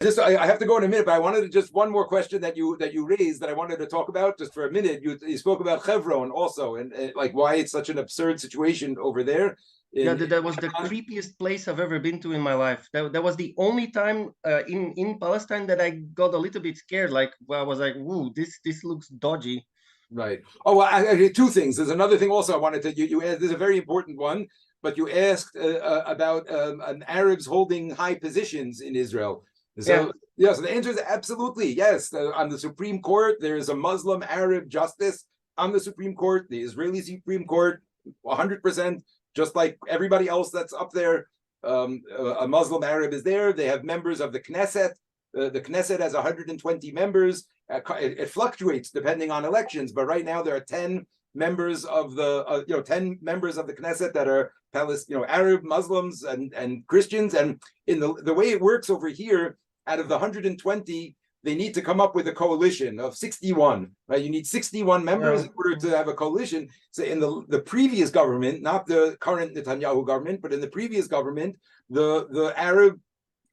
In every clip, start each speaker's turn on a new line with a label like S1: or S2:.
S1: I have to go in a minute, but I wanted to just one more question that you raised that I wanted to talk about just for a minute. You spoke about Hebron also, and like why it's such an absurd situation over there.
S2: Yeah, that was the creepiest place I've ever been to in my life. That was the only time in Palestine that I got a little bit scared. Like, well, I was like, "Whoa, this looks dodgy."
S1: Right. Oh, well, two things. There's another thing also I wanted to you asked. This is a very important one, but you asked about Arabs holding high positions in Israel. So yeah, so the answer is absolutely yes. On the Supreme Court, there is a Muslim Arab justice on the Supreme Court. The Israeli Supreme Court, 100%, just like everybody else that's up there. A Muslim Arab is there. They have members of the Knesset. The Knesset has 120 members. It fluctuates depending on elections, but right now there are 10 members of the 10 members of the Knesset that are Arab, Muslims, and Christians. And in the way it works over here, out of the 120, they need to come up with a coalition of 61. Right, you need 61 members in order to have a coalition. So in the previous government, not the current Netanyahu government, but in the previous government, the Arab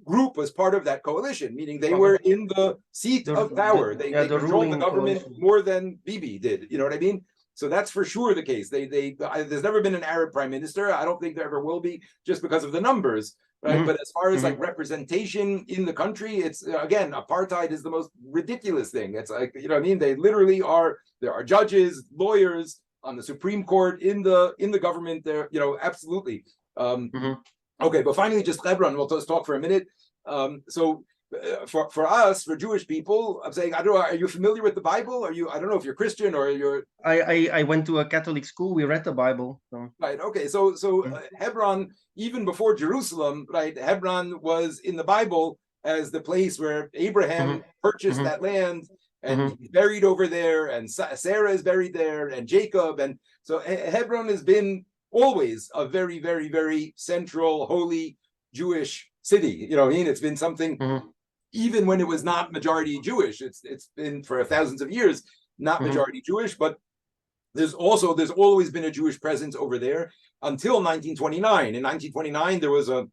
S1: group was part of that coalition, meaning they were in the seat of power. They controlled the government more than Bibi did. You know what I mean? So that's for sure the case. There's never been an Arab prime minister. I don't think there ever will be, just because of the numbers, right? But as far as like representation in the country, it's again, apartheid is the most ridiculous thing. It's like, you know what I mean? They literally are. There are judges, lawyers on the Supreme Court, in the government. There, absolutely. Okay, but finally, just Hebron. We'll just talk for a minute. For us, for Jewish people, I'm saying, I don't know. Are you familiar with the Bible? I don't know if you're Christian or you're.
S2: I went to a Catholic school. We read the Bible. So.
S1: Right. Okay. So Hebron, even before Jerusalem, right? Hebron was in the Bible as the place where Abraham purchased that land, and he's buried over there, and Sarah is buried there, and Jacob, and so Hebron has been always a very, very, very central, holy Jewish city. You know what I mean? It's been something, even when it was not majority Jewish. It's been for thousands of years not majority Jewish, but there's always been a Jewish presence over there until 1929. In 1929, there was a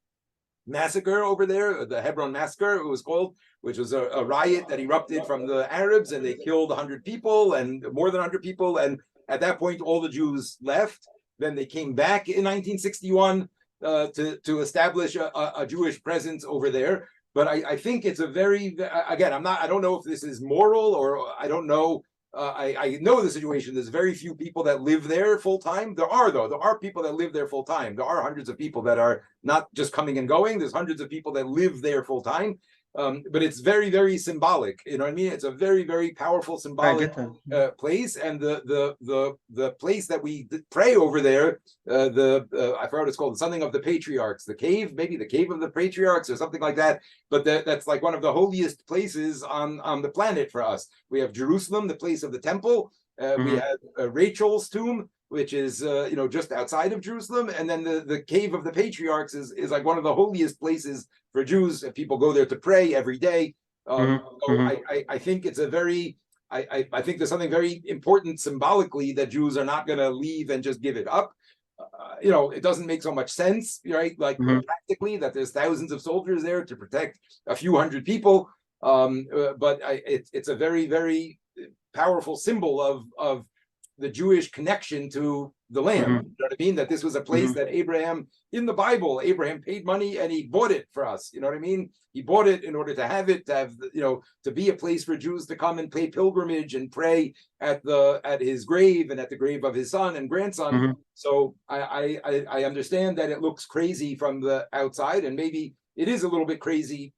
S1: massacre over there, the Hebron massacre, it was called, which was a riot that erupted from the Arabs, and they killed 100 people, and more than 100 people. And at that point, all the Jews left. Then they came back in 1961 to establish a Jewish presence over there. But I think it's a very, again, I don't know if this is moral, or I don't know. I know the situation. There's very few people that live there full time. There are people that live there full time. There are hundreds of people that are not just coming and going. There's hundreds of people that live there full time. But it's very, very symbolic. You know what I mean? It's a very, very powerful symbolic place. And the place that we pray over there, I forgot what it's called, something of the patriarchs, the cave, maybe the cave of the patriarchs or something like that. But that's like one of the holiest places on the planet for us. We have Jerusalem, the place of the temple. We have Rachel's tomb, which is just outside of Jerusalem, and then the cave of the patriarchs is like one of the holiest places for Jews. People go there to pray every day. I think it's I think there's something very important symbolically that Jews are not going to leave and just give it up. It doesn't make so much sense, right? Like practically, that there's thousands of soldiers there to protect a few hundred people. But it's a very, very powerful symbol of the Jewish connection to the land. You know what I mean? That this was a place that Abraham, in the Bible, Abraham paid money and he bought it for us. You know what I mean? He bought it in order to have it, to be a place for Jews to come and pay pilgrimage and pray at his grave and at the grave of his son and grandson. So I understand that it looks crazy from the outside, and maybe it is a little bit crazy,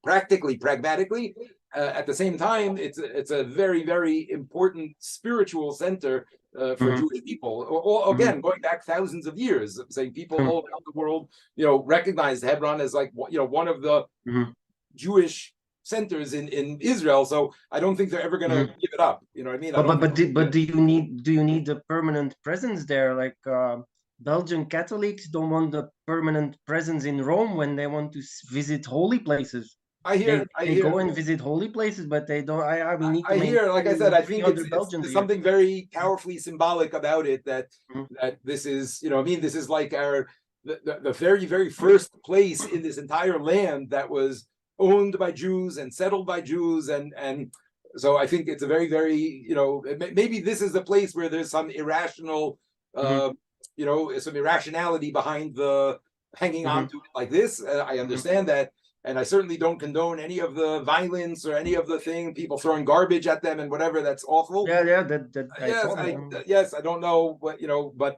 S1: practically, pragmatically. At the same time, it's a very, very important spiritual center for Jewish people. Again, going back thousands of years, saying people all around the world, recognized Hebron as like, one of the Jewish centers in Israel. So I don't think they're ever going to give it up. You know what I mean?
S2: But do you need a permanent presence there? Like Belgian Catholics don't want the permanent presence in Rome when they want to visit holy places.
S1: I hear
S2: they go and visit holy places, but they don't.
S1: I hear, like I said, I think it's something very powerfully symbolic about it that this is, this is like the very, very first place in this entire land that was owned by Jews and settled by Jews, and so I think it's a very, very, you know, maybe this is the place where there's some irrational, you know, some irrationality behind the hanging on to it like this. I understand that, and I certainly don't condone any of the violence or any of the thing, people throwing garbage at them and whatever. That's awful.
S2: Yeah,
S1: Yes, I don't know what, you know, but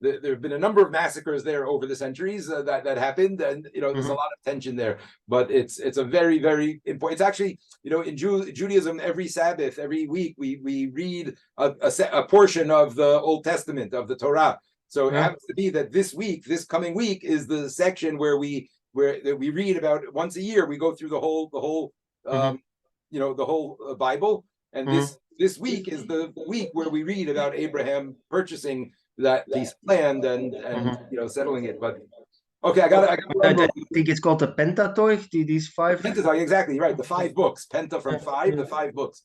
S1: there have been a number of massacres there over the centuries that happened, and you know, there's a lot of tension there. But it's a very, very important. It's actually, you know, in Judaism, every Sabbath, every week, we read a portion of the Old Testament, of the Torah. So it happens to be that this week, this coming week, is the section where we read about once a year. We go through the whole you know, the whole Bible, and this week is the week where we read about Abraham purchasing that piece of land and you know, settling it. But okay, I
S2: think it's called the Pentateuch. These 5.
S1: Pentateuch, exactly right. The 5 books, Penta from 5, the 5 books.